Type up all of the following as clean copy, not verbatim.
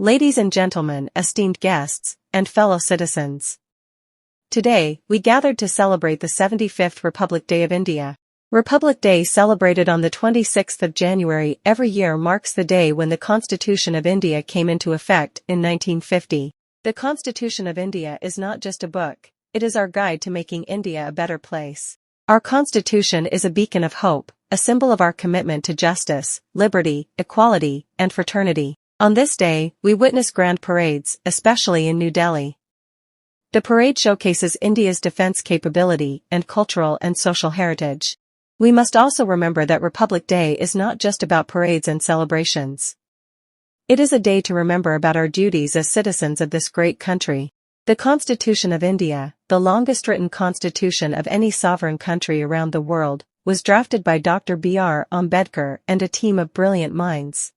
Ladies and gentlemen, esteemed guests, and fellow citizens. Today, we gathered to celebrate the 75th Republic Day of India. Republic Day, celebrated on the 26th of January every year, marks the day when the Constitution of India came into effect in 1950. The Constitution of India is not just a book, it is our guide to making India a better place. Our Constitution is a beacon of hope, a symbol of our commitment to justice, liberty, equality, and fraternity. On this day, we witness grand parades, especially in New Delhi. The parade showcases India's defense capability and cultural and social heritage. We must also remember that Republic Day is not just about parades and celebrations. It is a day to remember about our duties as citizens of this great country. The Constitution of India, the longest written constitution of any sovereign country around the world, was drafted by Dr. B.R. Ambedkar and a team of brilliant minds.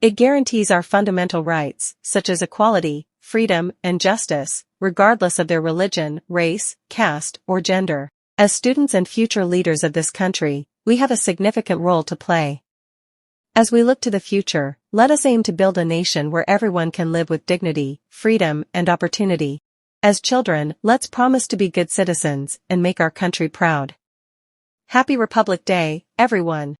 It guarantees our fundamental rights, such as equality, freedom, and justice, regardless of their religion, race, caste, or gender. As students and future leaders of this country, we have a significant role to play. As we look to the future, let us aim to build a nation where everyone can live with dignity, freedom, and opportunity. As children, let's promise to be good citizens and make our country proud. Happy Republic Day, everyone!